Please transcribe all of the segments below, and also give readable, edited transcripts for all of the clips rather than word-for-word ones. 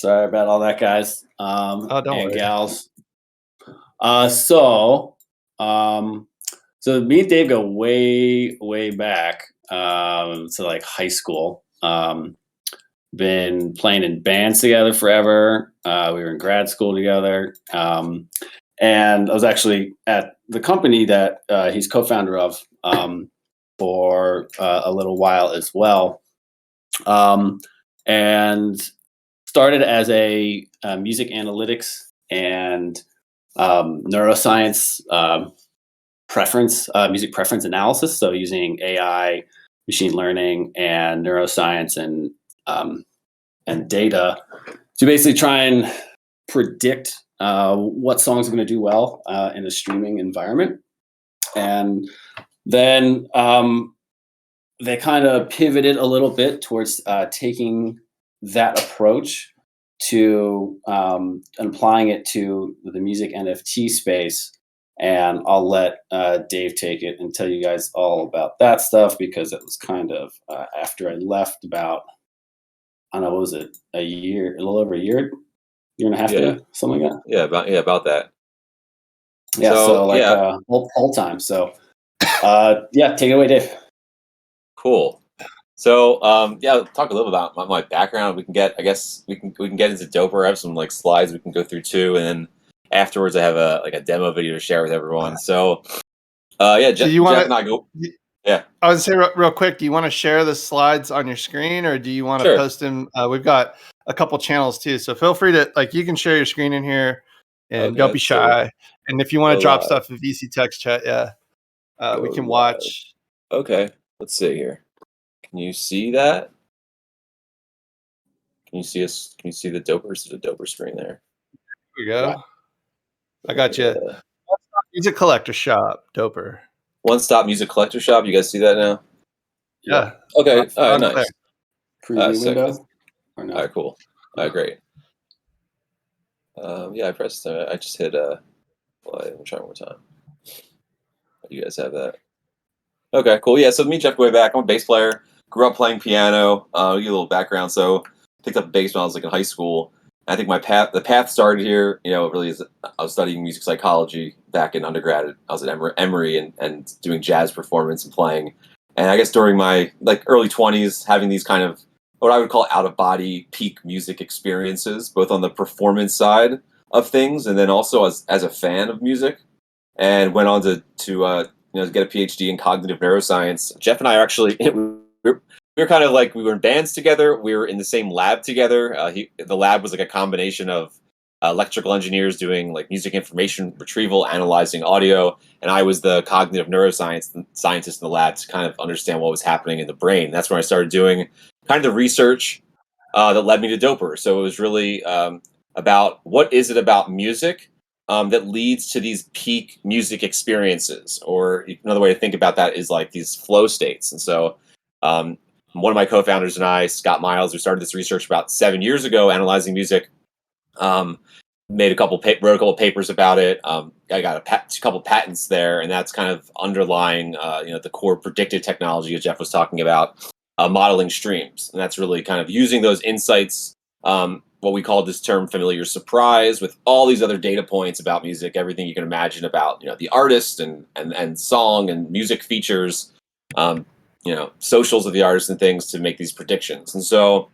Sorry about all that, guys, Oh, don't and worry. gals. Uh, so, um, so me and Dave go way, way back to like high school. Been playing in bands together forever. We were in grad school together, and I was actually at the company that he's co-founder of for a little while as well. And started as a music analytics and neuroscience music preference analysis. So using AI, machine learning, and neuroscience and data to basically try and predict what songs are going to do well in a streaming environment. And then they kind of pivoted a little bit towards taking that approach to and applying it to the music NFT space. And I'll let Dave take it and tell you guys all about that stuff because it was kind of after I left about, I don't know, what was it, a year, a little over a year and a half Yeah. ago, something like that. About that. Yeah, so like yeah, whole time. So yeah, take it away, Dave. cool. So yeah, I'll talk a little about my background. We can get, I guess we can get into Dopr. I have some like slides we can go through too, and then afterwards I have a demo video to share with everyone. So yeah, Do you Jeff want and I go. Yeah, I was say real quick. Do you want to share the slides on your screen, or do you want to sure. post them? We've got a couple channels too, so feel free to you can share your screen in here, and Okay, don't be let's see. shy. And if you want Go to drop live. stuff in VC text chat, we Go can live. watch. Okay, let's see here. Can you see that? Can you see us? Can you see the Dopr screen there? Here we go. Right. I got you. Music collector shop, Dopr. One-stop music collector shop. You guys see that now? Yeah. Okay. All right. There. Nice. Preview Sick. window. Or no? All right. Cool. All right. Great. Yeah, I pressed. I just hit. Play. We'll try one more time. You guys have that. Okay. Cool. Yeah. So me, and Jeff, go way back. I'm a bass player. Grew up playing piano. I'll give you a little background. So picked up bass when I was like in high school. I think the path started here. You know, it really is. I was studying music psychology back in undergrad. I was at Emory and doing jazz performance and playing. And I guess during my like early 20s, having these kind of what I would call out of body peak music experiences, both on the performance side of things and then also as a fan of music. And went on to get a PhD in cognitive neuroscience. Jeff and I are actually we were kind of like we were in bands together. We were in the same lab together. The lab was like a combination of electrical engineers doing like music information retrieval, analyzing audio, and I was the cognitive neuroscience scientist in the lab to kind of understand what was happening in the brain. That's when I started doing kind of the research that led me to Dopr. So it was really about what is it about music that leads to these peak music experiences, or another way to think about that is like these flow states. And so one of my co-founders and I, Scott Miles, we started this research about 7 years ago, analyzing music. Wrote a couple papers about it. I got a couple patents there, and that's kind of underlying, the core predictive technology that Jeff was talking about, modeling streams, and that's really kind of using those insights. What we call this term familiar surprise, with all these other data points about music, everything you can imagine about the artist and song and music features, socials of the artist and things to make these predictions. And so,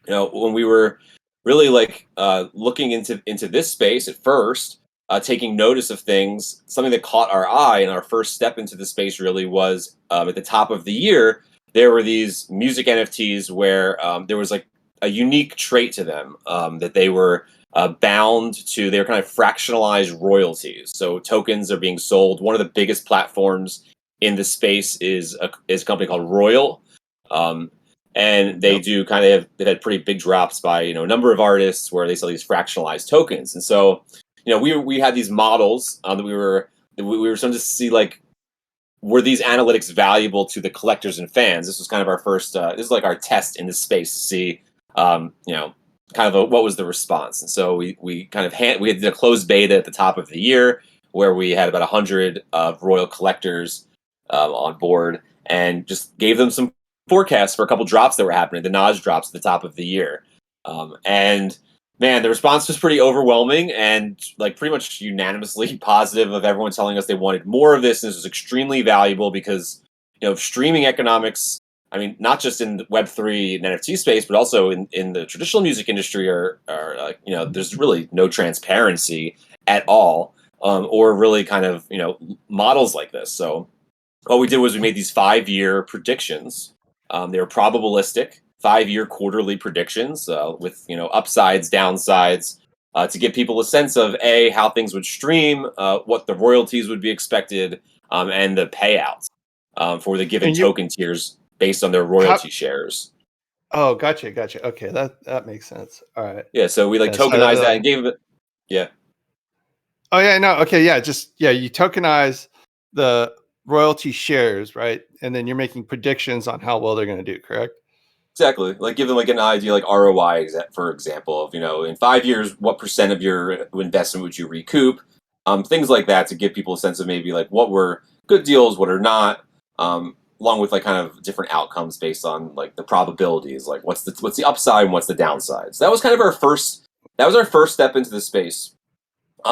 when we were really like looking into this space at first, taking notice of things, something that caught our eye and our first step into the space really was at the top of the year, there were these music NFTs where there was like a unique trait to them that they were bound to. They were kind of fractionalized royalties. So tokens are being sold. One of the biggest platforms in the space is a company called Royal. And they do kind of they've had pretty big drops by a number of artists where they sell these fractionalized tokens. And so we had these models that we were starting to see, like, were these analytics valuable to the collectors and fans? This was kind of our first this is like our test in this space to see kind of what was the response. And so we kind of we did a closed beta at the top of the year where we had about 100 Royal collectors on board, and just gave them some forecasts for a couple drops that were happening, the Nas drops at the top of the year. And Man, the response was pretty overwhelming and like pretty much unanimously positive of everyone telling us they wanted more of this. And this was extremely valuable because, streaming economics, I mean, not just in the Web3 and NFT space, but also in the traditional music industry there's really no transparency at all, or really kind of, models like this. So what we did was we made these 5-year predictions. They were probabilistic 5-year quarterly predictions with upsides, downsides, to give people a sense of how things would stream, what the royalties would be expected, and the payouts for the given And you token tiers based on their how? royalty shares. Oh, gotcha. Okay, that makes sense. All right. Yeah, so we like Yeah. So tokenized that and gave it. Yeah, oh yeah, no, okay, yeah, just you tokenize the royalty shares, right? And then you're making predictions on how well they're going to do, correct? exactly. Like give them like an idea, like ROI, for example, of in 5 years, what percent of your investment would you recoup? Things like that to give people a sense of maybe like what were good deals, what are not, along with like kind of different outcomes based on like the probabilities, like what's the upside and what's the downside. So that was kind of our first step into the space.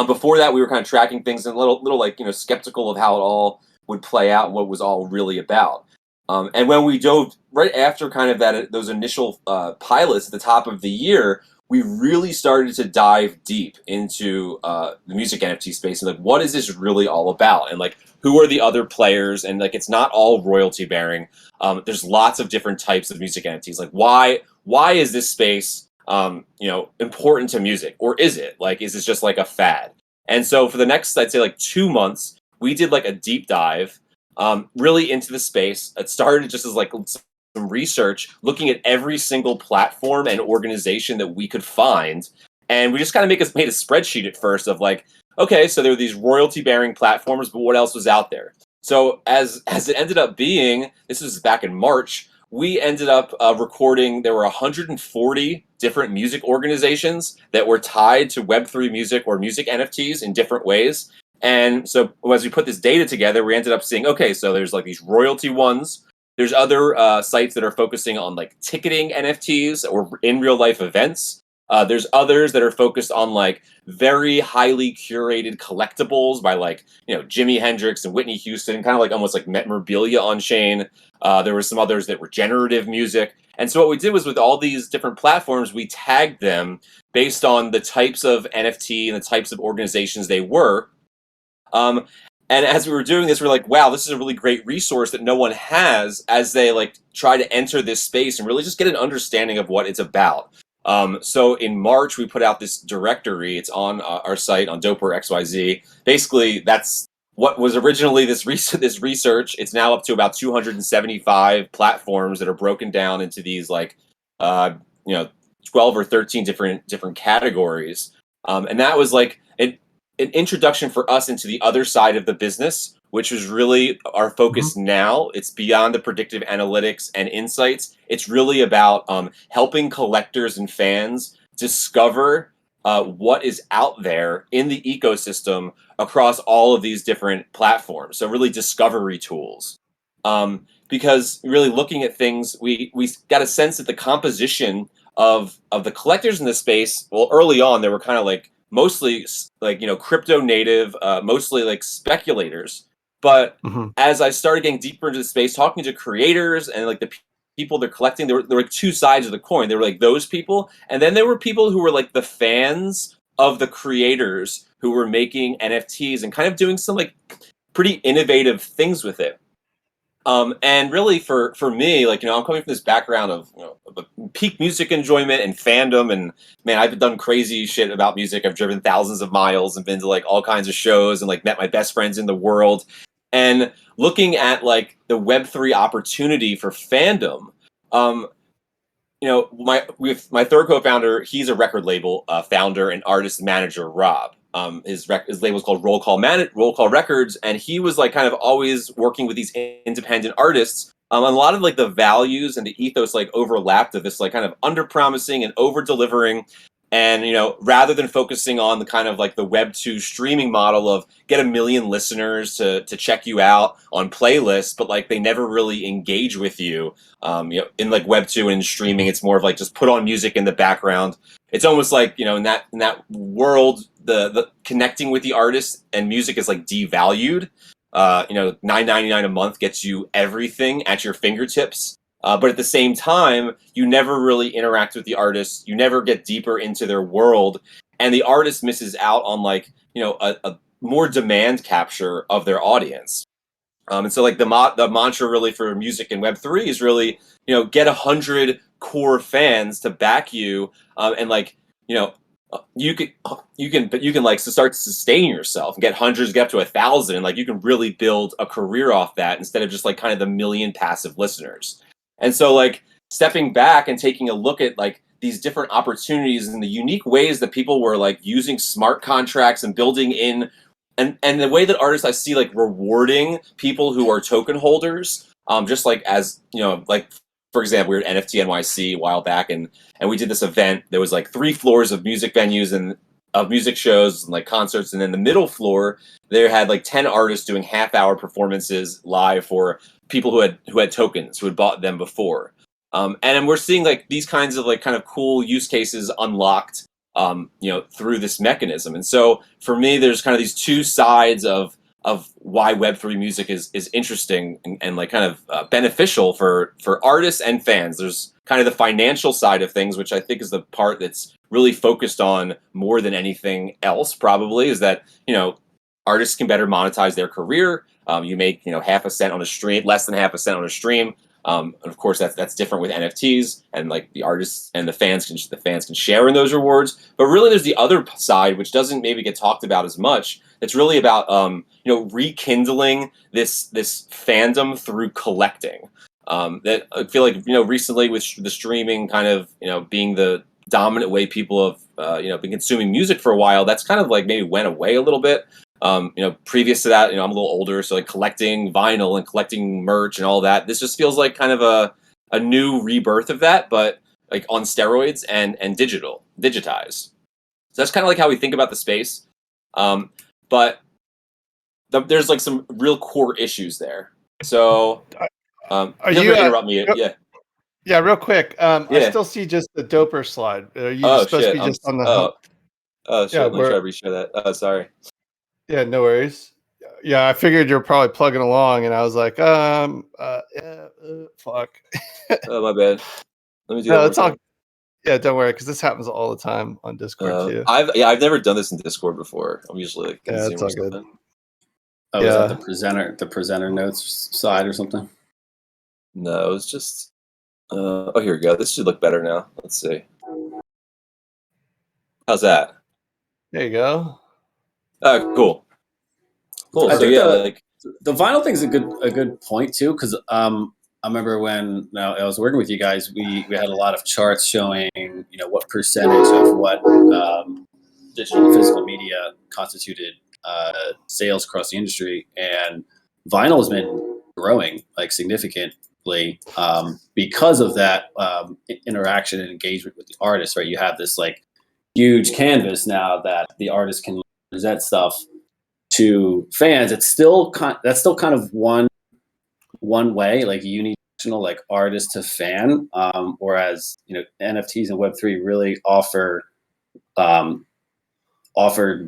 Before that, we were kind of tracking things and a little like skeptical of how it all would play out, and what it was all really about. And when we dove right after kind of those initial pilots at the top of the year, we really started to dive deep into the music NFT space and like what is this really all about, and like who are the other players, and like it's not all royalty bearing. There's lots of different types of music NFTs. Like why is this space important to music, or is it like is this just like a fad? And so for the next, I'd say like 2 months, we did like a deep dive really into the space. It started just as like some research, looking at every single platform and organization that we could find, and we just kind of made a spreadsheet at first of like, okay, so there were these royalty bearing platforms, but what else was out there? So as it ended up being, this was back in March, we ended up recording. There were 140 different music organizations that were tied to Web3 music or music NFTs in different ways. And so as we put this data together, we ended up seeing, okay, so there's like these royalty ones. There's other sites that are focusing on like ticketing NFTs or in real life events. There's others that are focused on like very highly curated collectibles by like, Jimi Hendrix and Whitney Houston, kind of like almost like memorabilia on chain. There were some others that were generative music. And so what we did was with all these different platforms, we tagged them based on the types of NFT and the types of organizations they were. And as we were doing this, we're like, wow, this is a really great resource that no one has as they like try to enter this space and really just get an understanding of what it's about. So in March, we put out this directory. It's on our site on Dopr XYZ. Basically, that's what was originally this research. It's now up to about 275 platforms that are broken down into these like, 12 or 13 different categories. And that was like an introduction for us into the other side of the business, which was really our focus now. It's beyond the predictive analytics and insights. It's really about helping collectors and fans discover what is out there in the ecosystem across all of these different platforms. So really discovery tools. Because really looking at things, we got a sense that the composition of the collectors in the space, well, early on, they were kind of like mostly like crypto native, mostly like speculators. But as I started getting deeper into the space, talking to creators and like the people they're collecting, there were like two sides of the coin. There were like those people, and then there were people who were like the fans of the creators who were making NFTs and kind of doing some like pretty innovative things with it. And really for me, like, I'm coming from this background of, peak music enjoyment and fandom. And man, I've done crazy shit about music. I've driven thousands of miles and been to like all kinds of shows and like met my best friends in the world. And looking at like the Web3 opportunity for fandom, with my third co-founder, he's a record label founder and artist manager, Rob. His label is called Roll Call Records, and he was like kind of always working with these independent artists. And a lot of like the values and the ethos like overlapped of this like kind of under promising and over delivering. And rather than focusing on the kind of like the Web2 streaming model of get 1 million listeners to check you out on playlists, but like they never really engage with you. In like Web2 and streaming, it's more of like just put on music in the background. It's almost like in that world, the connecting with the artist and music is like devalued. $9.99 a month gets you everything at your fingertips. But at the same time, you never really interact with the artist. You never get deeper into their world, and the artist misses out on like a more demand capture of their audience. And so like the mantra really for music in Web3 is really get 100 core fans to back you, and like you can like start to sustain yourself and get hundreds, get up to 1,000, and like you can really build a career off that instead of just like kind of the 1 million passive listeners. And so like stepping back and taking a look at like these different opportunities and the unique ways that people were like using smart contracts and building in and the way that artists I see like rewarding people who are token holders, just like as like for example, we were at NFT NYC a while back, and we did this event. There was like 3 floors of music venues and of music shows and like concerts, and then the middle floor they had like 10 artists doing half-hour performances live for people who had tokens, who had bought them before. And we're seeing like these kinds of like kind of cool use cases unlocked through this mechanism. And so for me, there's kind of these two sides of why Web3 music is interesting and like kind of beneficial for artists and fans. There's kind of the financial side of things, which I think is the part that's really focused on more than anything else, probably, is that, artists can better monetize their career. You make, half a cent on a stream, less than half a cent on a stream. And of course, that's different with NFTs, and like the artists and the fans can share in those rewards. But really, there's the other side, which doesn't maybe get talked about as much. It's really about rekindling this fandom through collecting. That I feel like recently with the streaming kind of being the dominant way people have been consuming music for a while, that's kind of like maybe went away a little bit. Previous to that, I'm a little older, so like collecting vinyl and collecting merch and all that. This just feels like kind of a new rebirth of that, but like on steroids and digitized. So that's kind of like how we think about the space. But there's like some real core issues there. So, Are feel you free to interrupt me? Yeah. Yeah, real quick. Yeah. I still see just the Dopr slide. Are you Oh supposed shit. to be just on the? Oh shit. Yeah, Let me try to reshare that. Oh, sorry. Yeah, no worries. Yeah, I figured you're probably plugging along, and I was like, fuck. Oh, my bad. Let me do No, that it's one all. more time. Yeah, don't worry, because this happens all the time on Discord too. I've never done this in Discord before. I'm usually like Yeah, it's Zoom or all good. something. Oh, Yeah. is that the presenter notes side or something? No, it's just. Oh, here we go. This should look better now. Let's see. How's that? There you go. Cool. Cool. I So think yeah, like the vinyl thing's a good point too, because I remember when I was working with you guys, we had a lot of charts showing what percentage of what digital and physical media constituted sales across the industry, and vinyl has been growing like significantly because of that interaction and engagement with the artist. Right, you have this like huge canvas now that the artist can present stuff to fans. It's still that's still kind of one way, like unidirectional, like artist to fan. Whereas NFTs and Web3 really offered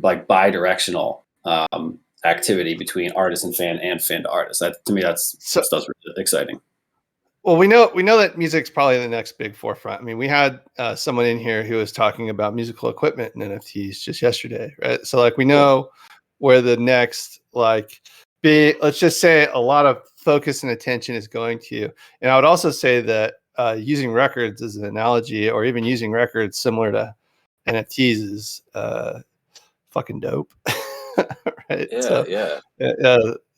like bi-directional activity between artist and fan to artist. That to me, that's stuff's really exciting. Well, we know that music's probably the next big forefront. I mean, we had someone in here who was talking about musical equipment and NFTs just yesterday, right? So like we know where the next like big, let's just say a lot of focus and attention is going to. And I would also say that using records as an analogy, or even using records similar to NFTs, is fucking dope. Right? yeah, So, yeah.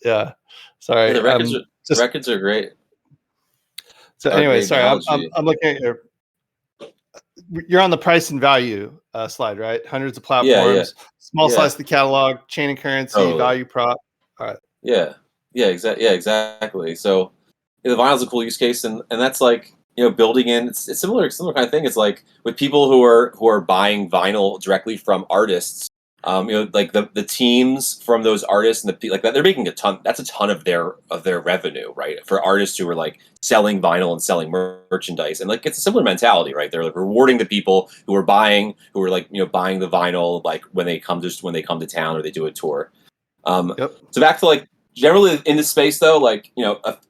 yeah. Sorry. Yeah, the records are great. So anyway, sorry, I'm looking at you're on the price and value slide, right? Hundreds of platforms, small slice of the catalog, chain and currency, value prop. All right. Yeah, exactly. So the vinyl's a cool use case, and that's like building in it's similar kind of thing. It's like with people who are buying vinyl directly from artists. Like the teams from those artists and like that, they're making a ton. That's a ton of their revenue, right? For artists who are like selling vinyl and selling merchandise, and like it's a similar mentality, right? They're like rewarding the people who are buying buying the vinyl, like when they come to town or they do a tour. Yep. So back to like generally in this space though, like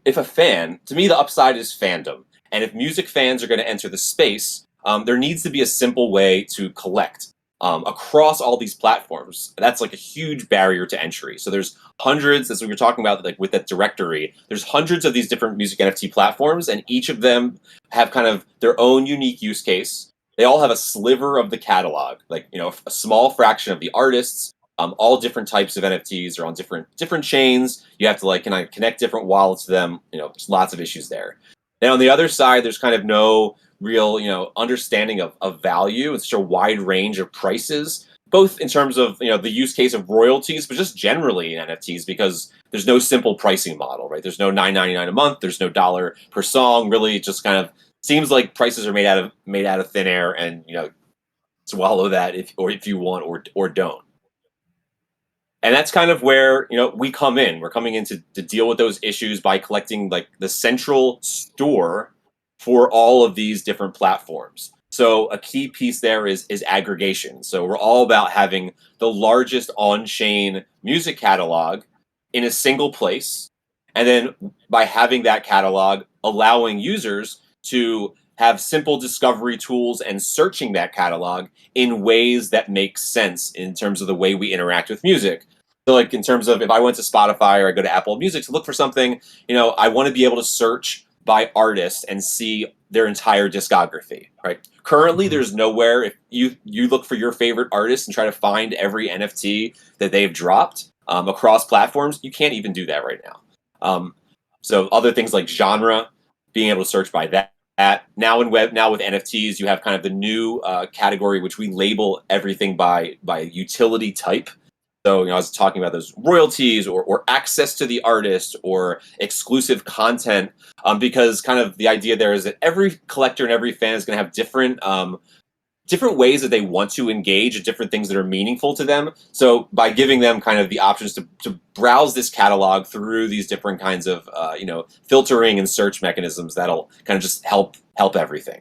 if a fan, to me the upside is fandom, and if music fans are going to enter the space, there needs to be a simple way to collect across all these platforms. That's like a huge barrier to entry. So there's hundreds, as we were talking about, like with that directory, there's hundreds of these different music NFT platforms, and each of them have kind of their own unique use case. They all have a sliver of the catalog, like a small fraction of the artists. All different types of NFTs are on different chains. You have to like connect different wallets to them. There's lots of issues there. Then on the other side, there's kind of no real, understanding of value. It's such a wide range of prices, both in terms of, the use case of royalties, but just generally in NFTs, because there's no simple pricing model, right? There's no $9.99 a month. There's no dollar per song. Really, it just kind of seems like prices are made out of thin air, and swallow that if you want or don't. And that's kind of where we come in. We're coming in to deal with those issues by collecting like the central store for all of these different platforms. So a key piece there is aggregation. So we're all about having the largest on-chain music catalog in a single place, and then by having that catalog, allowing users to have simple discovery tools and searching that catalog in ways that make sense in terms of the way we interact with music. So like in terms of if I went to Spotify or I go to Apple Music to look for something, I want to be able to search by artist and see their entire discography, right? Currently, there's nowhere if you look for your favorite artist and try to find every NFT that they've dropped across platforms, you can't even do that right now. So other things like genre, being able to search by that. Now with NFTs, you have kind of the new category which we label everything by utility type. So, I was talking about those royalties or access to the artist or exclusive content, because kind of the idea there is that every collector and every fan is going to have different ways that they want to engage and different things that are meaningful to them. So by giving them kind of the options to browse this catalog through these different kinds of, filtering and search mechanisms, that'll kind of just help everything.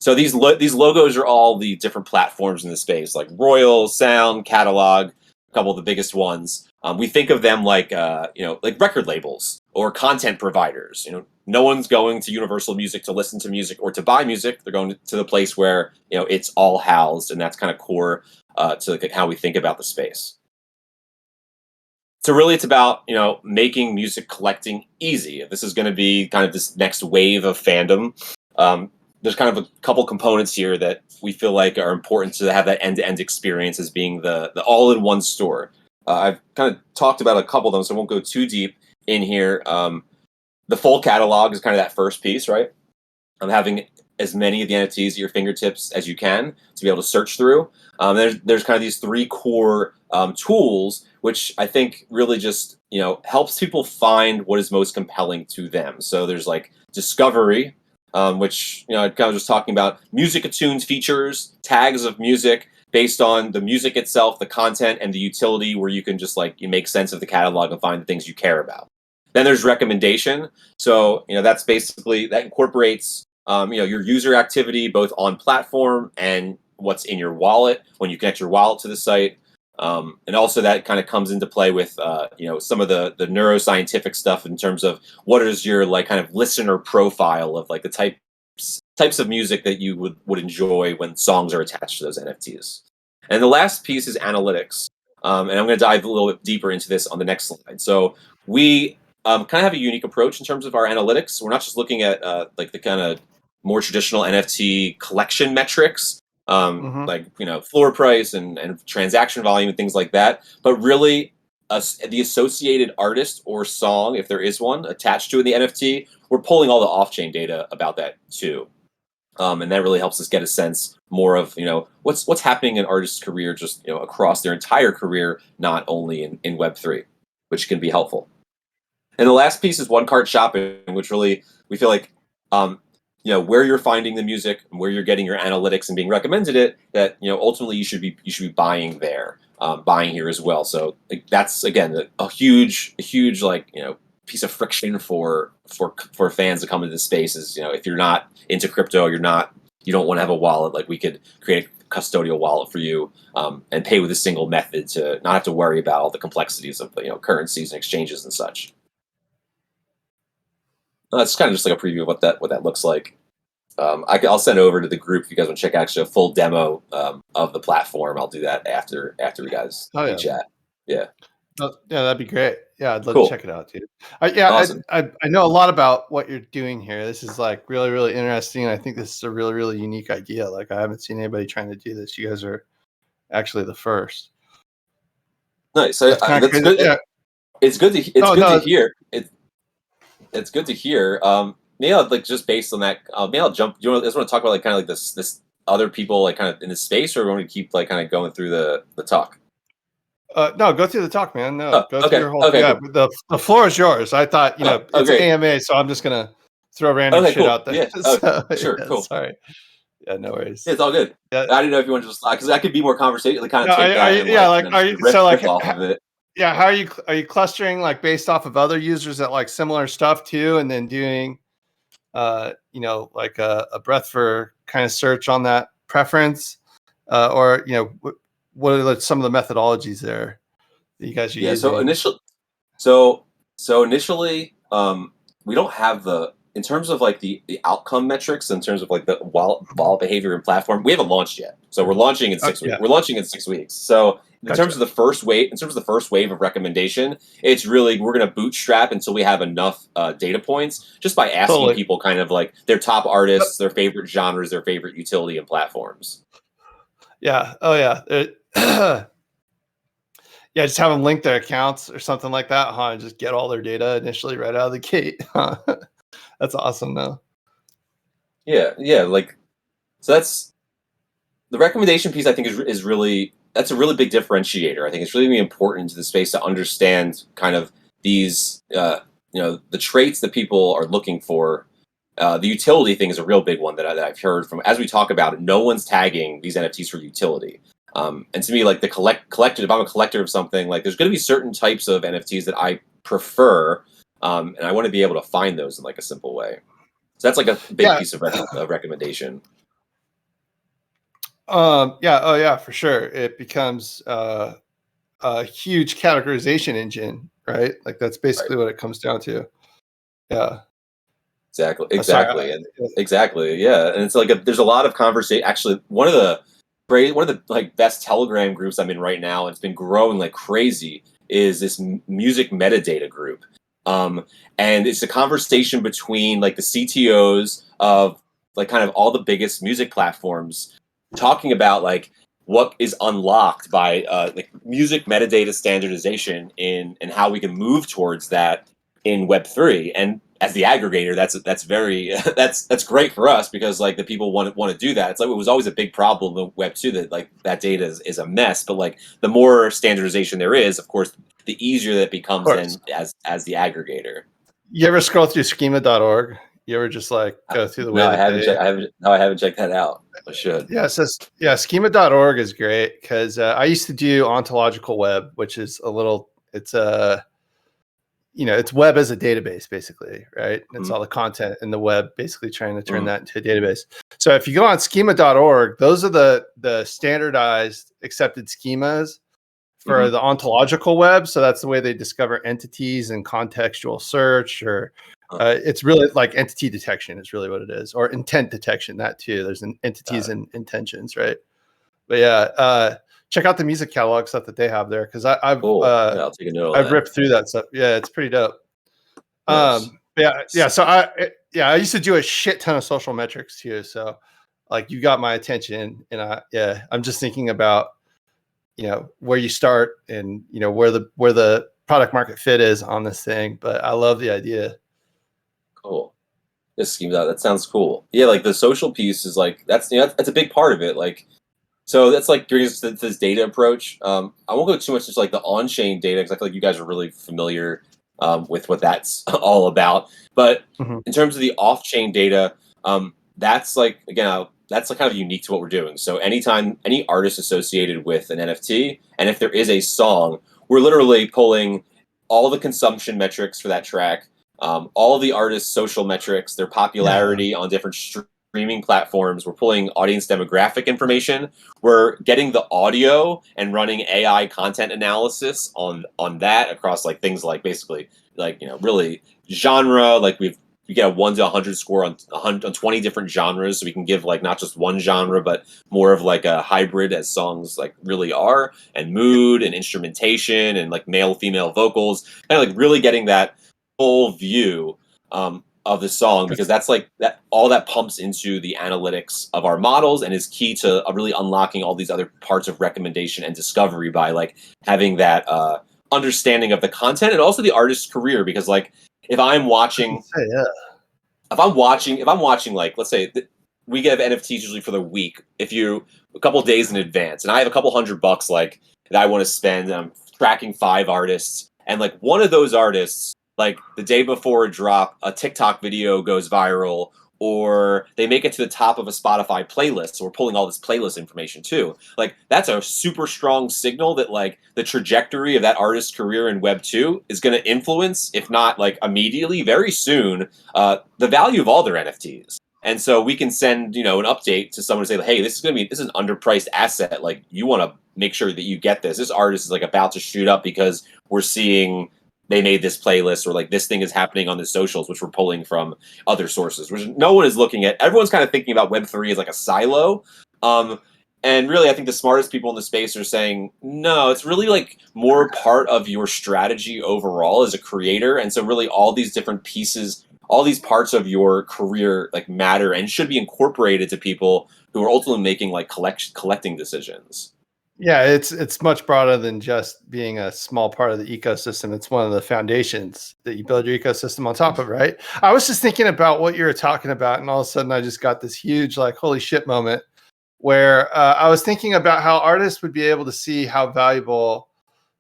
So these logos are all the different platforms in the space, like Royal, Sound, Catalog, a couple of the biggest ones. We think of them like like record labels or content providers. No one's going to Universal Music to listen to music or to buy music. They're going to the place where it's all housed, and that's kind of core to how we think about the space. So really, it's about making music collecting easy. This is going to be kind of this next wave of fandom. There's kind of a couple components here that we feel like are important to have that end-to-end experience as being the all-in-one store. I've kind of talked about a couple of them, so I won't go too deep in here. The full catalog is kind of that first piece, right? Having as many of the NFTs at your fingertips as you can to be able to search through. There's kind of these three core tools, which I think really just helps people find what is most compelling to them. So there's like discovery, which I kind of was talking about music attuned features, tags of music based on the music itself, the content, and the utility, where you can just you make sense of the catalog and find the things you care about. Then there's recommendation. So that's basically that incorporates your user activity both on platform and what's in your wallet when you connect your wallet to the site. And also that kind of comes into play with some of the neuroscientific stuff in terms of what is your kind of listener profile of the types of music that you would enjoy when songs are attached to those NFTs. And the last piece is analytics. And I'm going to dive a little bit deeper into this on the next slide. So we kind of have a unique approach in terms of our analytics. We're not just looking at the kind of more traditional NFT collection metrics, floor price and transaction volume and things like that, but really the associated artist or song, if there is one attached to the NFT, we're pulling all the off-chain data about that too. And that really helps us get a sense more of what's happening in artists' career just across their entire career, not only in Web3, which can be helpful. And the last piece is one cart shopping, which really we feel like where you're finding the music and where you're getting your analytics and being recommended it, that ultimately you should be buying there, buying here as well. So like, that's again a huge like piece of friction for fans to come into this space is if you're not into crypto, you don't want to have a wallet, like we could create a custodial wallet for you, and pay with a single method to not have to worry about all the complexities of currencies and exchanges and such. That's kind of just like a preview of what that looks like. I'll send over to the group if you guys want to check out actually a full demo of the platform. I'll do that after we guys chat. Yeah. Oh, yeah, that'd be great. Yeah, I'd love Cool. to check it out, dude. Awesome. I know a lot about what you're doing here. This is like really, really interesting. I think this is a really, really unique idea. Like I haven't seen anybody trying to do this. You guys are actually the first. Nice. That's That's good. Yeah. It's good to hear. It's good to hear. Maybe I'll, like just based on that. Maybe I'll jump. Do you just want to talk about like kind of like this other people like kind of in the space, or want to keep like kind of going through the talk? No, go through the talk, man. No, go okay. through your whole. Okay, yeah, cool. the floor is yours. I thought it's an AMA, so I'm just gonna throw random shit out there. Yeah. So, sure. Cool. Sorry. Yeah, no worries. Yeah, it's all good. Yeah. I didn't know if you want to just because I could be more conversation, like kind of take that. Rip off of it. Yeah, how are you clustering like based off of other users that like similar stuff too, and then doing, like a breadth for kind of search on that preference, or what are some of the methodologies there that you guys are using? So initially, we don't have in terms of like the outcome metrics, in terms of like the wallet behavior and platform, we haven't launched yet. So we're launching in 6 weeks. We're launching in 6 weeks. So in terms of the first wave of recommendation, it's really we're going to bootstrap until we have enough data points, just by asking people kind of like their top artists, their favorite genres, their favorite utility and platforms. Yeah. Oh yeah. Yeah, just have them link their accounts or something like that, huh? And just get all their data initially right out of the gate. That's awesome, though. Yeah. Like, so that's the recommendation piece. I think is really that's a really big differentiator. I think it's really important to the space to understand kind of these, the traits that people are looking for. The utility thing is a real big one that I've heard from as we talk about it. No one's tagging these NFTs for utility. And to me, like the collected, if I'm a collector of something, like there's going to be certain types of NFTs that I prefer, and I want to be able to find those in like a simple way. So that's like a big piece of recommendation. Yeah. Oh yeah, for sure. It becomes a huge categorization engine, right? Like that's basically what it comes down to. Yeah. Exactly. Exactly. Yeah. And it's like there's a lot of conversation. Actually, one of the like best Telegram groups I'm in right now, and it's been growing like crazy, is this music metadata group. And it's a conversation between like the CTOs of like kind of all the biggest music platforms, talking about like what is unlocked by like music metadata standardization and how we can move towards that in Web3. And as the aggregator, that's very that's great for us, because like the people want to do that. It's like it was always a big problem with Web2 that like that data is a mess. But like the more standardization there is, of course, the easier that becomes then as the aggregator. You ever scroll through schema.org? You ever just like go through the way? No, I haven't checked that out. I should. Yeah, schema.org is great because I used to do ontological web, which is it's web as a database, basically, right? It's all the content in the web, basically trying to turn that into a database. So if you go on schema.org, those are the standardized accepted schemas for the ontological web. So that's the way they discover entities and contextual search, or it's really like entity detection is really what it is, or intent detection, that too. There's entities and intentions, right? But yeah, check out the music catalog stuff that they have there, because I've I'll take a note. I've ripped through that stuff. Yeah, it's pretty dope. Nice. So I used to do a shit ton of social metrics too. So like you got my attention, and I'm just thinking about where you start and where the product market fit is on this thing. But I love the idea. Cool. This scheme that sounds cool. Yeah, like the social piece is like that's a big part of it. Like, so that's like brings us to this data approach. I won't go too much into like the on-chain data, because I feel like you guys are really familiar with what that's all about. But in terms of the off-chain data, That's like, again, that's like kind of unique to what we're doing. So anytime any artist associated with an NFT, and if there is a song, we're literally pulling all the consumption metrics for that track, all of the artist's social metrics, their popularity on different streaming platforms. We're pulling audience demographic information. We're getting the audio and running AI content analysis on that across like things like basically like, really genre. Like we get a 1 to 100 score on 20 different genres, so we can give like not just one genre, but more of like a hybrid as songs like really are, and mood and instrumentation and like male female vocals, kind of like really getting that full view of the song, because that's like that all that pumps into the analytics of our models and is key to really unlocking all these other parts of recommendation and discovery by like having that understanding of the content and also the artist's career. Because like if I'm watching like, let's say we give NFTs usually for the week, a couple days in advance, and I have a couple $100 like that I want to spend, and I'm tracking 5 artists, and like one of those artists, like the day before a drop, a TikTok video goes viral, or they make it to the top of a Spotify playlist. So we're pulling all this playlist information too. Like that's a super strong signal that like the trajectory of that artist's career in Web 2 is going to influence, if not like immediately, very soon, the value of all their NFTs. And so we can send, an update to someone and say, hey, this is an underpriced asset. Like you want to make sure that you get this. This artist is like about to shoot up because we're seeing they made this playlist, or like this thing is happening on the socials, which we're pulling from other sources, which no one is looking at. Everyone's kind of thinking about Web3 as like a silo. And really, I think the smartest people in the space are saying, no, it's really like more part of your strategy overall as a creator. And so really all these different pieces, all these parts of your career like matter and should be incorporated to people who are ultimately making like collecting decisions. Yeah, it's much broader than just being a small part of the ecosystem. It's one of the foundations that you build your ecosystem on top of, right? I was just thinking about what you were talking about, and all of a sudden I just got this huge like holy shit moment where I was thinking about how artists would be able to see how valuable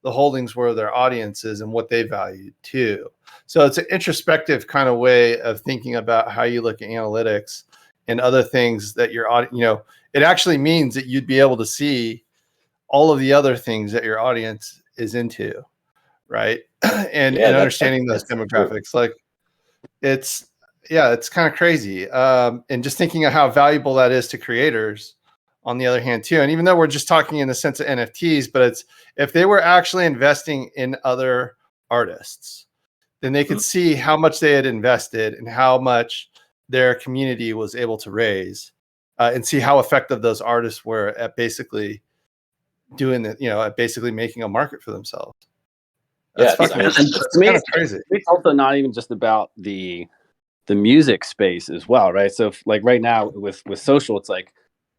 the holdings were of their audiences and what they valued too. So it's an introspective kind of way of thinking about how you look at analytics and other things that your audience, it actually means that you'd be able to see all of the other things that your audience is into, right? and understanding those demographics, true. Like it's kind of crazy. And just thinking of how valuable that is to creators on the other hand too. And even though we're just talking in the sense of NFTs, but it's if they were actually investing in other artists, then they could see how much they had invested and how much their community was able to raise, and see how effective those artists were at basically doing that, at basically making a market for themselves. That's it's kind of crazy. It's also not even just about the music space as well, right? So like right now with social, it's like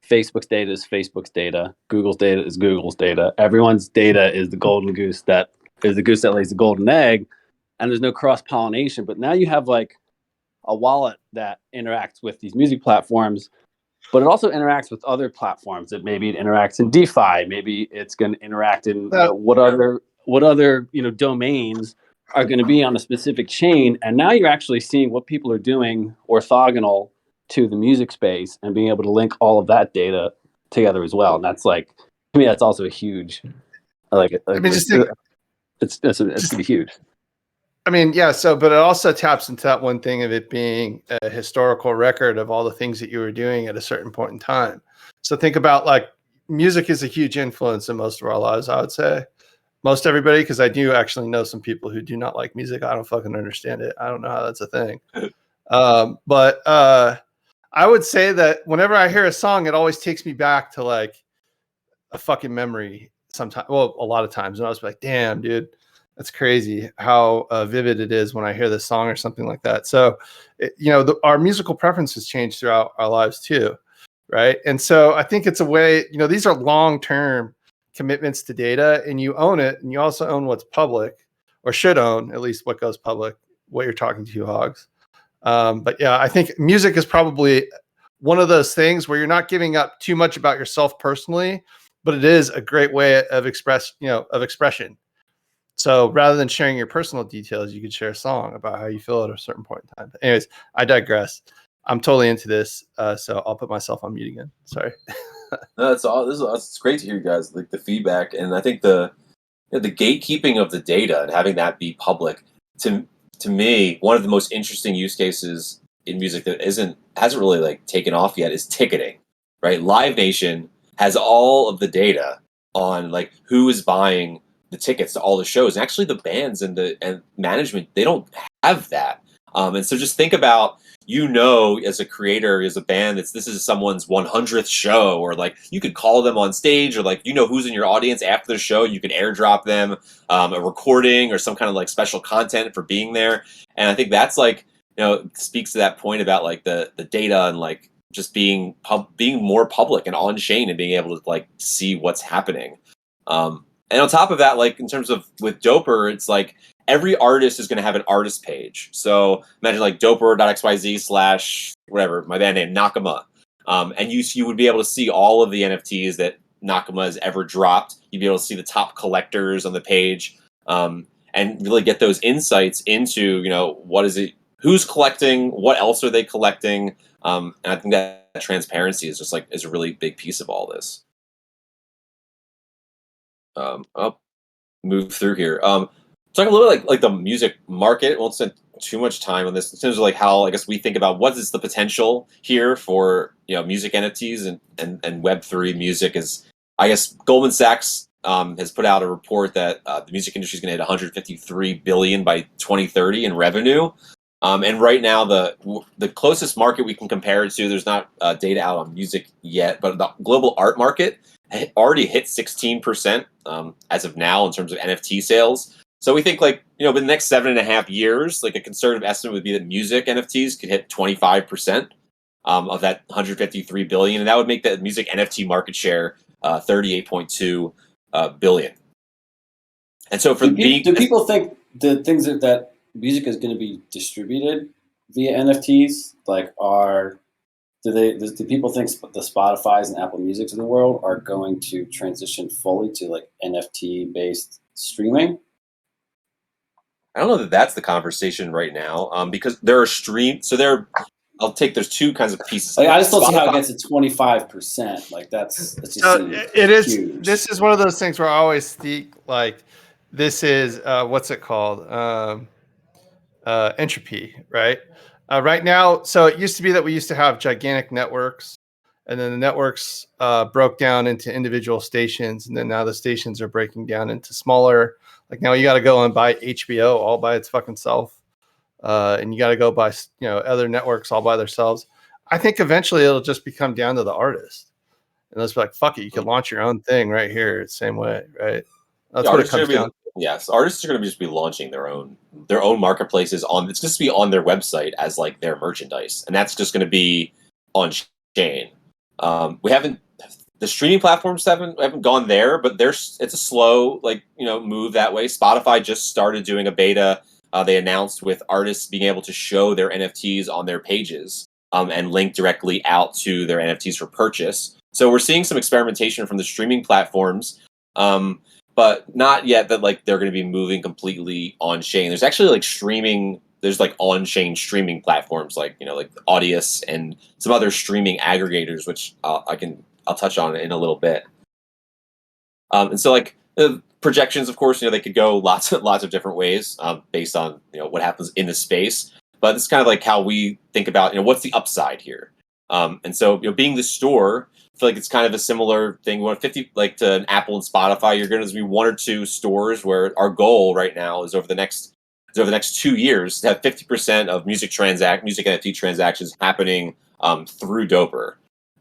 Facebook's data is Facebook's data, Google's data is Google's data. Everyone's data is the golden goose that is the goose that lays the golden egg, and there's no cross-pollination. But now you have like a wallet that interacts with these music platforms, but it also interacts with other platforms. That maybe it interacts in DeFi, maybe it's going to interact in what other domains are going to be on a specific chain. And now you're actually seeing what people are doing orthogonal to the music space and being able to link all of that data together as well. And that's like, to me, that's also a huge, it's going to be huge. I mean, yeah. So, but it also taps into that one thing of it being a historical record of all the things that you were doing at a certain point in time. So think about like music is a huge influence in most of our lives, I would say. Most everybody, because I do actually know some people who do not like music. I don't fucking understand it. I don't know how that's a thing. But I would say that whenever I hear a song, it always takes me back to like a fucking memory sometimes. Well, a lot of times. And I was like, damn, dude, that's crazy how vivid it is when I hear this song or something like that. So, our musical preferences change throughout our lives too. Right. And so I think it's a way, these are long-term commitments to data, and you own it, and you also own what's public, or should own at least what goes public, what you're talking to, Hogs. But yeah, I think music is probably one of those things where you're not giving up too much about yourself personally, but it is a great way of expression. So rather than sharing your personal details, you could share a song about how you feel at a certain point in time. Anyways, I digress. I'm totally into this. So I'll put myself on mute again. Sorry. No, that's all. It's great to hear you guys like the feedback, and I think the gatekeeping of the data and having that be public to me, one of the most interesting use cases in music that hasn't really like taken off yet is ticketing, right? Live Nation has all of the data on like who is buying the tickets to all the shows. And actually, the bands and management, they don't have that. And so just think about, as a creator, as a band, this is someone's 100th show, or like you could call them on stage, or like who's in your audience after the show. You can airdrop them a recording or some kind of like special content for being there. And I think that's like speaks to that point about like the data and like just being more public and on chain and being able to like see what's happening. And on top of that, like in terms of with Dopr, it's like every artist is going to have an artist page. So imagine like Dopr.xyz / whatever, my band name, Nakama. And you would be able to see all of the NFTs that Nakama has ever dropped. You'd be able to see the top collectors on the page, and really get those insights into, what is it, who's collecting, what else are they collecting. And I think that transparency is is a really big piece of all this. I'll move through here. Talk a little bit like the music market. Won't spend too much time on this in terms of like how I guess we think about what is the potential here for music NFTs and Web3 music. Is I guess Goldman Sachs has put out a report that the music industry is going to hit 153 billion by 2030 in revenue. And right now, the closest market we can compare it to, there's not data out on music yet, but the global art market already hit 16% as of now in terms of NFT sales. So we think like, in the next 7.5 years, like a conservative estimate would be that music NFTs could hit 25% of that 153 billion. And that would make the music NFT market share 38.2 billion. And so do people think the things that music is going to be distributed via NFTs, like do people think the Spotify's and Apple Musics of the world are going to transition fully to like NFT based streaming? I don't know that that's the conversation right now, because there are there's two kinds of pieces. Like, I just don't see how it gets to 25%. Like that's just it is huge. This is one of those things where I always think like this is what's it called? Entropy, right? Right now, so it used to be that we used to have gigantic networks, and then the networks broke down into individual stations, and then now the stations are breaking down into smaller. Like now you got to go and buy HBO all by its fucking self, and you got to go buy other networks all by themselves. I think eventually it'll just become down to the artist, and let's be like, fuck it, you can launch your own thing right here, the same way, right? That's what it comes down. Yes, artists are going to just be launching their own marketplaces on. It's just be on their website as like their merchandise, and that's just going to be on chain. The streaming platforms haven't gone there, but it's a slow move that way. Spotify just started doing a beta. They announced with artists being able to show their NFTs on their pages and link directly out to their NFTs for purchase. So we're seeing some experimentation from the streaming platforms. But not yet that like they're going to be moving completely on chain. There's actually like there's like on chain streaming platforms like like Audius and some other streaming aggregators, which I'll touch on in a little bit. And so like projections, of course, they could go lots of different ways based on what happens in the space. But it's kind of like how we think about what's the upside here. And so being the store, I feel like it's kind of a similar thing. When 50 like to an Apple and Spotify, you're going to be one or two stores where our goal right now is over the next 2 years to have 50% of music NFT transactions happening through Dopr.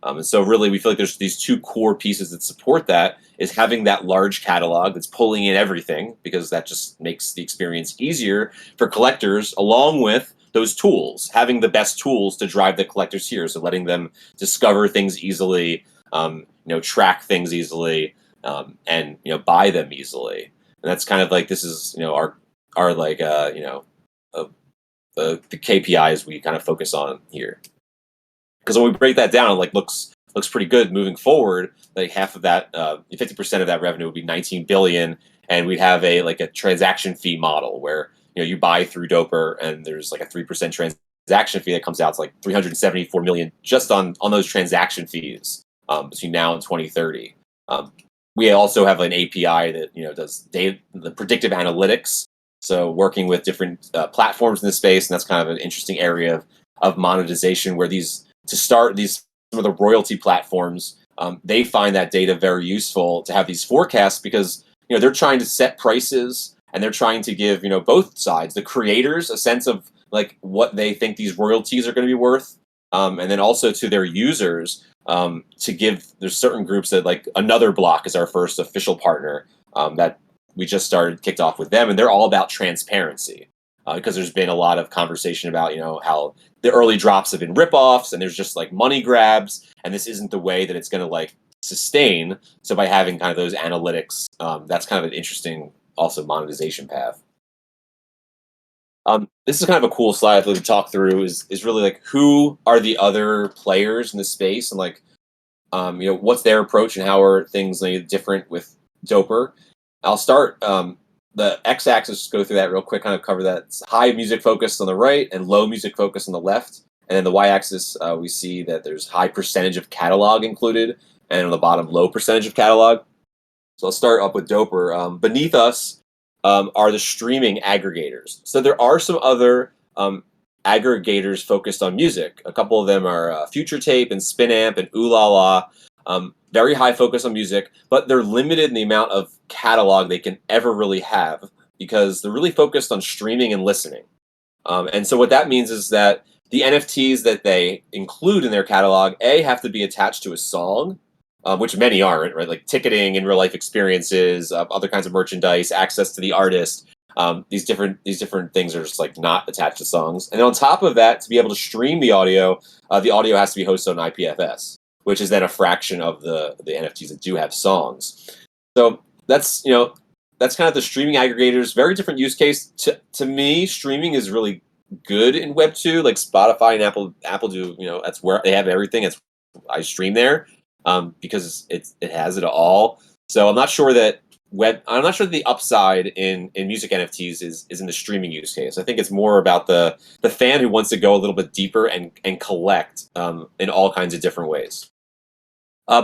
And so really we feel like there's these two core pieces that support that, is having that large catalog that's pulling in everything, because that just makes the experience easier for collectors, along with those tools, having the best tools to drive the collectors here. So letting them discover things easily, track things easily, and buy them easily. And that's kind of like, this is our like the KPIs we kind of focus on here. Because when we break that down, it like looks pretty good moving forward. Like half of that, 50% of that revenue would be 19 billion, and we'd have a transaction fee model where you buy through Dopr and there's like a 3% transaction fee that comes out to like 374 million just on those transaction fees between now and 2030. We also have an API that does data, the predictive analytics. So working with different platforms in this space, and that's kind of an interesting area of monetization where some of the royalty platforms, they find that data very useful to have these forecasts because they're trying to set prices and they're trying to give both sides, the creators, a sense of like what they think these royalties are going to be worth, and then also to their users to give. There's certain groups that like Another Block is our first official partner that we just kicked off with them, and they're all about transparency because there's been a lot of conversation about how the early drops have been ripoffs and there's just like money grabs, and this isn't the way that it's going to like sustain. So by having kind of those analytics, that's kind of an interesting also monetization path. This is kind of a cool slide to talk through. Is really like who are the other players in the space and like what's their approach and how are things different with Dopr. I'll start the x-axis, go through that real quick, kind of cover that. It's high music focus on the right and low music focus on the left. And then the y-axis, we see that there's high percentage of catalog included, and on the bottom, low percentage of catalog. So I'll start up with Dopr. Beneath us are the streaming aggregators. So there are some other aggregators focused on music. A couple of them are Future Tape and Spinamp and Ooh La La. Very high focus on music, but they're limited in the amount of catalog they can ever really have because they're really focused on streaming and listening. And so what that means is that the NFTs that they include in their catalog, have to be attached to a song, which many aren't, right? Like ticketing and real life experiences, other kinds of merchandise, access to the artist. These different things are just like not attached to songs. And then on top of that, to be able to stream the audio has to be hosted on IPFS, which is then a fraction of the NFTs that do have songs. So that's that's kind of the streaming aggregators. Very different use case. To me, streaming is really good in Web 2. Like Spotify and Apple do. That's where they have everything. I stream there because it has it all. So I'm not sure that the upside in music NFTs is in the streaming use case. I think it's more about the fan who wants to go a little bit deeper and collect in all kinds of different ways.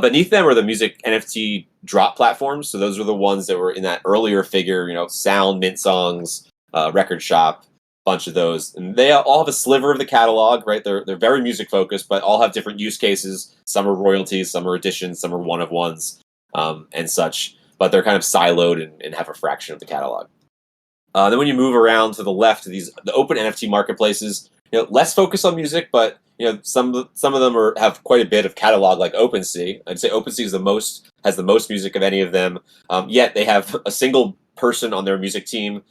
Beneath them are the music NFT drop platforms. So those are the ones that were in that earlier figure, Sound, Mint Songs, Record Shop, bunch of those. And they all have a sliver of the catalog, right? They're very music focused, but all have different use cases. Some are royalties, some are editions, some are one-of-ones, and such. But they're kind of siloed and have a fraction of the catalog. Then when you move around to the left, the open NFT marketplaces, less focus on music, but some of them have quite a bit of catalog, like OpenSea. I'd say OpenSea has the most music of any of them. Yet they have a single person on their music team,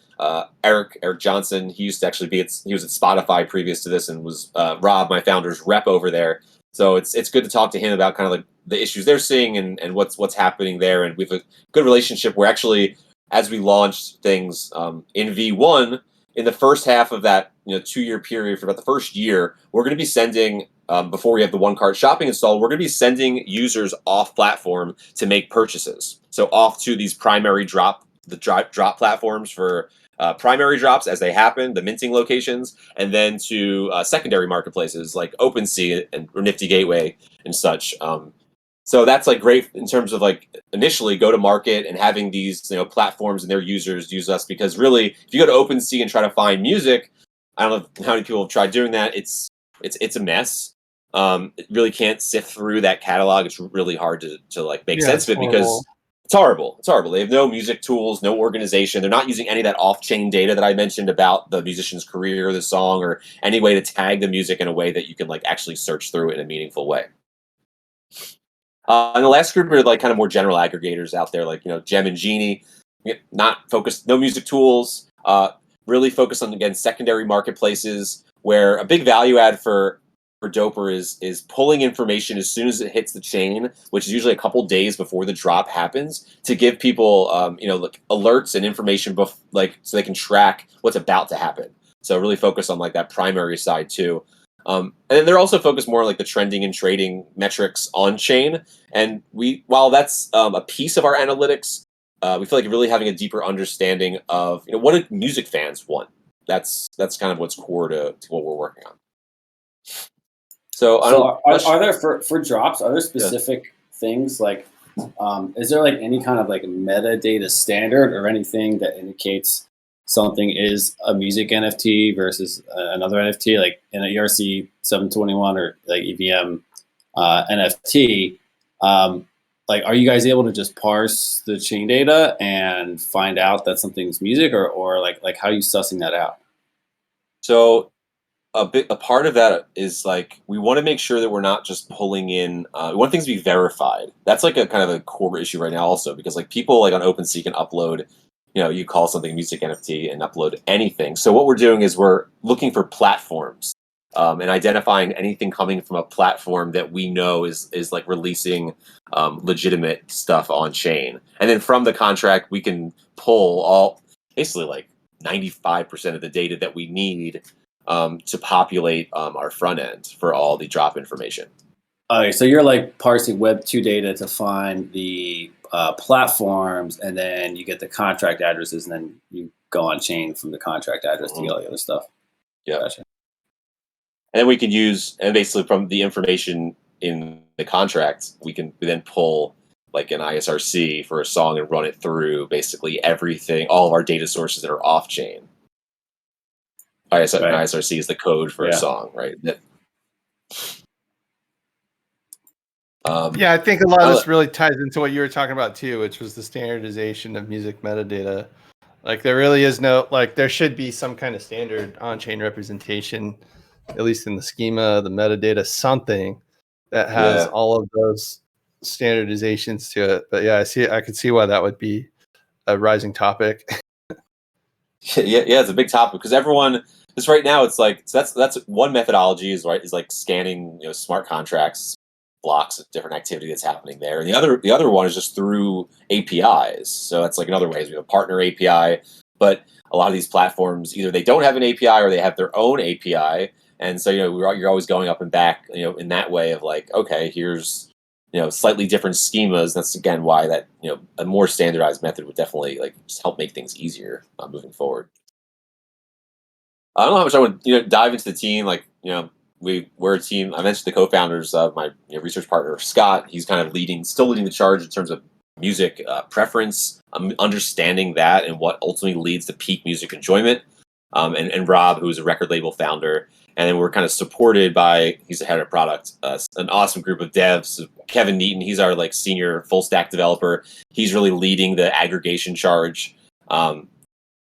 Eric Johnson. He used to actually he was at Spotify previous to this, and was Rob, my founder's rep over there. So it's good to talk to him about kind of like the issues they're seeing and what's happening there. And we have a good relationship where actually, as we launched things in V1, in the first half of that 2-year period, for about the first year, we're going to be sending, before we have the one-cart shopping installed, we're going to be sending users off platform to make purchases. So off to these primary drop platforms for primary drops as they happen, the minting locations, and then to secondary marketplaces like OpenSea and Nifty Gateway and such. So that's like great in terms of like initially go to market and having these platforms and their users use us, because really if you go to OpenSea and try to find music, I don't know how many people have tried doing that. It's a mess. It really can't sift through that catalog. It's really hard to like make sense of it because it's horrible. It's horrible. They have no music tools, no organization. They're not using any of that off-chain data that I mentioned about the musician's career, the song, or any way to tag the music in a way that you can like actually search through it in a meaningful way. And the last group are like kind of more general aggregators out there, like Gem and Genie, not focused, no music tools, really focused on again secondary marketplaces, where a big value add for Dopr is pulling information as soon as it hits the chain, which is usually a couple days before the drop happens, to give people like alerts and information so they can track what's about to happen. So really focus on like that primary side too. And then they're also focused more on like the trending and trading metrics on chain. And while that's a piece of our analytics, we feel like really having a deeper understanding of what do music fans want. That's kind of what's core to what we're working on. So, are there for drops? Are there specific things like? Is there like any kind of like metadata standard or anything that indicates something is a music NFT versus another NFT, like in a ERC 721 or like EVM NFT? Like, are you guys able to just parse the chain data and find out that something's music, or like how are you sussing that out? So a part of that is like we want to make sure that we're not just pulling in. We want things to be verified. That's like a kind of a core issue right now, also because like people like on OpenSea can upload. You call something music NFT and upload anything. So what we're doing is we're looking for platforms and identifying anything coming from a platform that we know is like releasing legitimate stuff on chain, and then from the contract we can pull all basically like 95% of the data that we need to populate our front end for all the drop information. Okay, so you're like parsing Web 2 data to find the platforms, and then you get the contract addresses, and then you go on chain from the contract address to get all the other stuff. Yeah. Gotcha. And then we can use, and basically from the information in the contract, we then pull like an ISRC for a song and run it through basically everything, all of our data sources that are off chain. ISRC is the code for a song, right? I think a lot of this really ties into what you were talking about too, which was the standardization of music metadata. Like there really is there should be some kind of standard on-chain representation, at least in the schema, the metadata, something that has all of those standardizations to it. But I could see why that would be a rising topic. It's a big topic because because right now it's like, so that's one methodology is like scanning, smart contracts, blocks of different activity that's happening there. And the other one is just through APIs. So that's like another way is we have a partner API, but a lot of these platforms, either they don't have an API or they have their own API. And so, you're always going up and back, in that way of like, okay, here's, slightly different schemas. That's again why that, a more standardized method would definitely like just help make things easier moving forward. I don't know how much I would, dive into the team. Like, we're a team. I mentioned the co-founders of my research partner, Scott. He's kind of still leading the charge in terms of music preference, understanding that and what ultimately leads to peak music enjoyment. And Rob, who's a record label founder. And then we're kind of supported by, he's the head of product, an awesome group of devs. Kevin Neaton, he's our like senior full stack developer. He's really leading the aggregation charge. And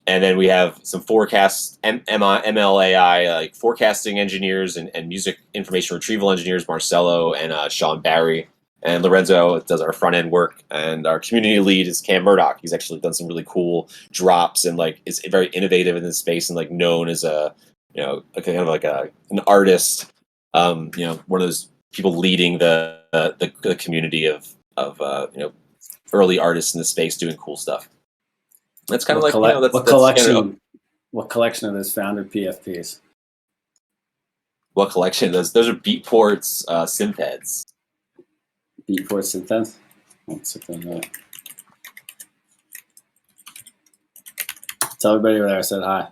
then we have some forecast ML AI like forecasting engineers and music information retrieval engineers, Marcelo and Sean Barry. And Lorenzo does our front end work, and our community lead is Cam Murdoch. He's actually done some really cool drops and like is very innovative in this space and like known as a kind of like an artist. One of those people leading the community of early artists in the space doing cool stuff. That's kind of like what collection of those founder PFPs? What collection? Those are Beatport's synth heads. Beatport synth. Tell everybody over there I said hi,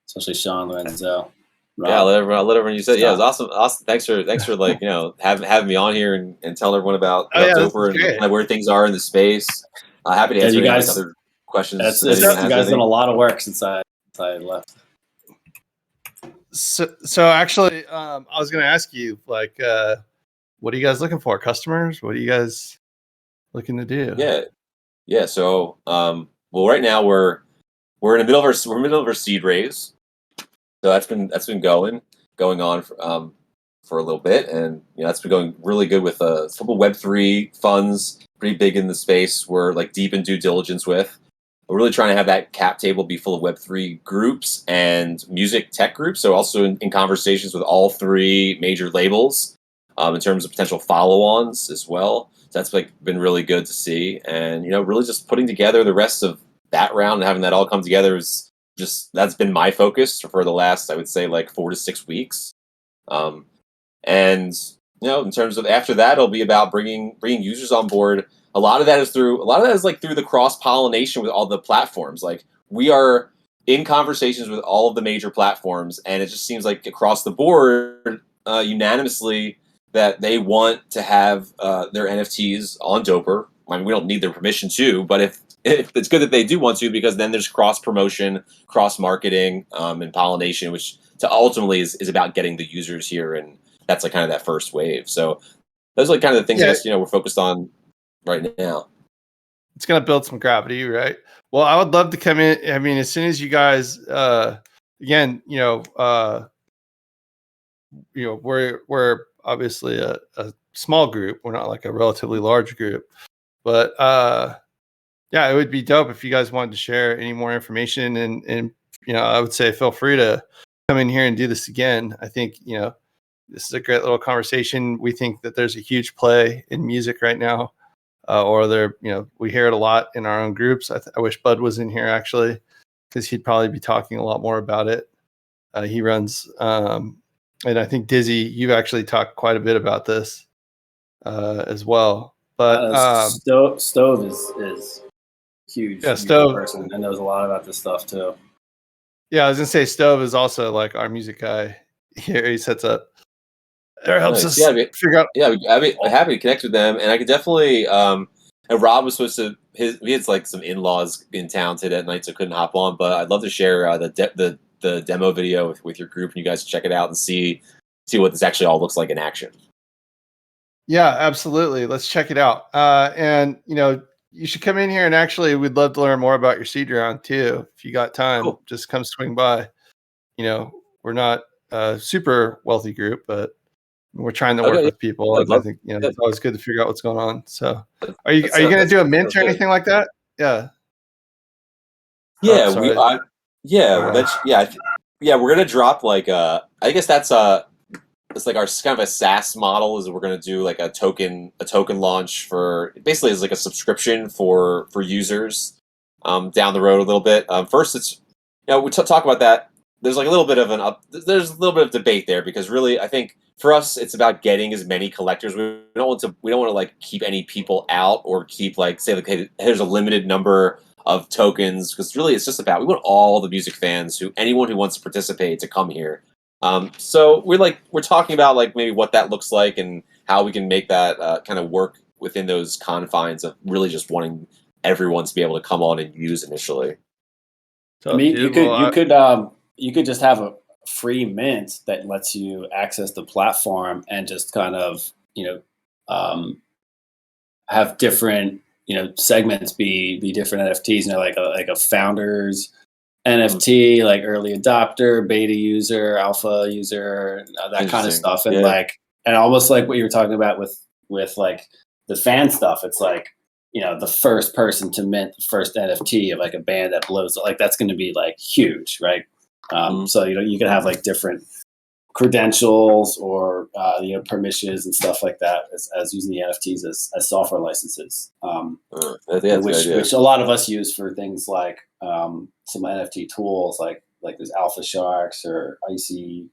especially Sean, Lorenzo. Rob. Yeah, let everyone you said. Yeah, it was awesome. Awesome. Thanks for like having me on here and tell everyone about Dopr and kind of where things are in the space. Happy to answer any other questions. You guys done a lot of work since I left. So actually, I was going to ask you, like, what are you guys looking for? Customers? What are you guys looking to do? Yeah. So, well, right now we're in the middle of our seed raise. So that's been going on for a little bit, and that's been going really good with a couple Web3 funds, pretty big in the space. We're like deep in due diligence with. We're really trying to have that cap table be full of Web3 groups and music tech groups. So also in conversations with all three major labels in terms of potential follow-ons as well. So that's like been really good to see, and really just putting together the rest of that round and having that all come together is that's been my focus for the last, I would say, like 4 to 6 weeks. And in terms of after that, it'll be about bringing users on board. A lot of that is through the cross pollination with all the platforms. Like we are in conversations with all of the major platforms, and it just seems like across the board, unanimously, that they want to have their NFTs on Dopr. I mean, we don't need their permission to, but if it's good that they do want to, because then there's cross promotion, cross marketing, and pollination, which to ultimately is about getting the users here, and that's like kind of that first wave. So those are like kind of the things I guess we're focused on right now. It's gonna build some gravity, right? Well, I would love to come in. I mean, as soon as you guys, again, we're obviously a small group. We're not like a relatively large group, but yeah, it would be dope if you guys wanted to share any more information. And I would say feel free to come in here and do this again. I think this is a great little conversation. We think that there's a huge play in music right now, we hear it a lot in our own groups. I wish Bud was in here actually, because he'd probably be talking a lot more about it. He runs. And I think Dizzy, you've actually talked quite a bit about this as well. But Stove is huge. Yeah, Stove person and knows a lot about this stuff too. Yeah, I was gonna say Stove is also like our music guy here. He sets up or helps us figure out. Yeah, I'd be happy to connect with them, and I could definitely. And Rob was supposed to. He had like some in-laws in town today at night, so couldn't hop on. But I'd love to share the demo video with your group, and you guys check it out and see what this actually all looks like in action. Yeah, absolutely. Let's check it out. And you should come in here, and actually, we'd love to learn more about your seed round too. If you got time, cool. Just come swing by. We're not a super wealthy group, but we're trying to work with people. And I think it's always good to figure out what's going on. So, are you going to do a mint or anything like that? Yeah. Yeah, we're gonna drop like I guess that's it's like our kind of a SaaS model is we're gonna do like a token launch for basically as like a subscription for users down the road a little bit. First, it's we talk about that. There's like a little bit of there's a little bit of debate there, because really I think for us it's about getting as many collectors. We don't want to like keep any people out or keep like say like hey, there's a limited number of tokens, because really it's just about we want all the music fans anyone who wants to participate to come here. So we're talking about like maybe what that looks like and how we can make that kind of work within those confines of really just wanting everyone to be able to come on and use initially. I mean, you could just have a free mint that lets you access the platform and just kind of have different segments be different NFTs. Like a founders NFT, like early adopter, beta user, alpha user, that kind of stuff, and and almost like what you were talking about with like the fan stuff. It's like the first person to mint the first NFT of like a band that blows, like that's going to be like huge, right? So you can have like different credentials or permissions and stuff like that as using the NFTs as software licenses, which a lot of us use for things like some NFT tools like there's Alpha Sharks or Icy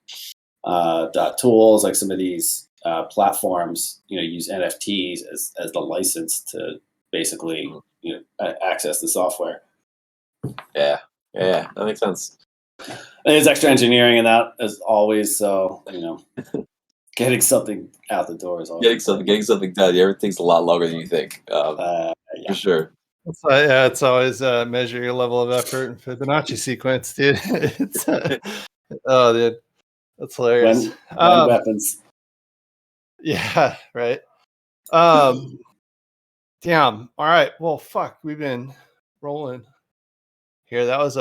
.tools. Like some of these platforms use NFTs as the license to basically access the software. Yeah, that makes sense. And there's extra engineering in that as always. So getting something out the door is always getting something done. Everything's a lot longer than you think. For sure. It's always measure your level of effort and Fibonacci sequence, dude. Oh, dude, that's hilarious. When weapons. Yeah, right. Damn. All right. Well, fuck. We've been rolling here. That was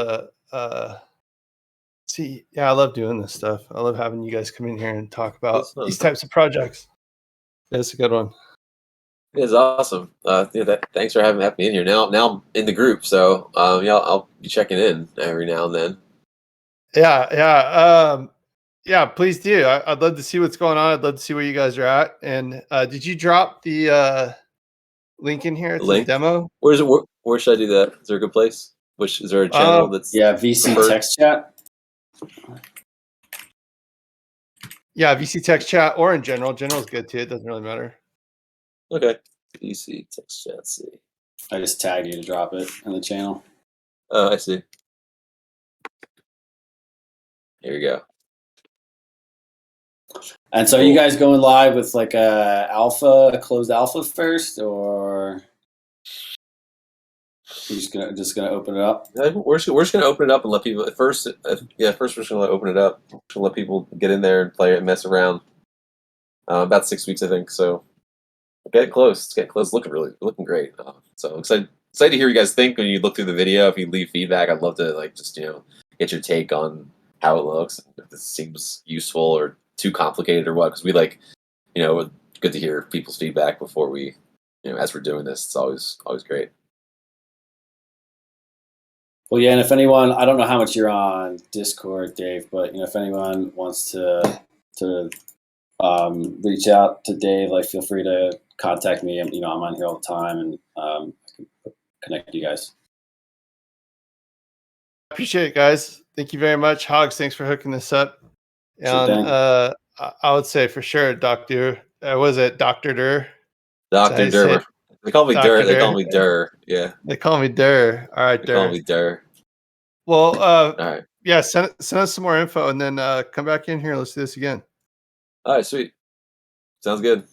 I love doing this stuff. I love having you guys come in here and talk about these types of projects. That's a good one. It's awesome. Thanks for having me in here. Now I'm in the group, so I'll be checking in every now and then. Yeah. Please do. I'd love to see what's going on. I'd love to see where you guys are at. And did you drop the link in here? It's a demo. Where's it? Where should I do that? Is there a good place? Is there a channel that's VC preferred? Text chat? Yeah, VC text chat or in general. General is good too. It doesn't really matter. Okay. VC text chat. See. I just tagged you to drop it in the channel. Oh, I see. Here you go. And so, are you guys going live with like a closed alpha first, or you're just gonna open it up? We're just gonna open it up and let people first. First we're just gonna open it up. We're gonna let people get in there and play it and mess around. About 6 weeks, I think. So getting close. It's getting close. Looking great. So I'm excited to hear what you guys think when you look through the video. If you leave feedback, I'd love to just get your take on how it looks. If this seems useful or too complicated or what. Because we good to hear people's feedback before we, as we're doing this. It's always great. Well, yeah, and if anyone, I don't know how much you're on Discord, Dave, but if anyone wants to reach out to Dave, like feel free to contact me. I'm on here all the time, and I can connect you guys. Appreciate it, guys. Thank you very much. Hogs, thanks for hooking this up. Sure And I would say for sure, Dr. Was it Dr. Dur? Dr. Dur. They call me Dur. They call me Dur. Yeah. They call me Dur. All right, They call me Dur. Well, all right. Yeah, send us some more info and then come back in here. Let's do this again. All right, sweet. Sounds good.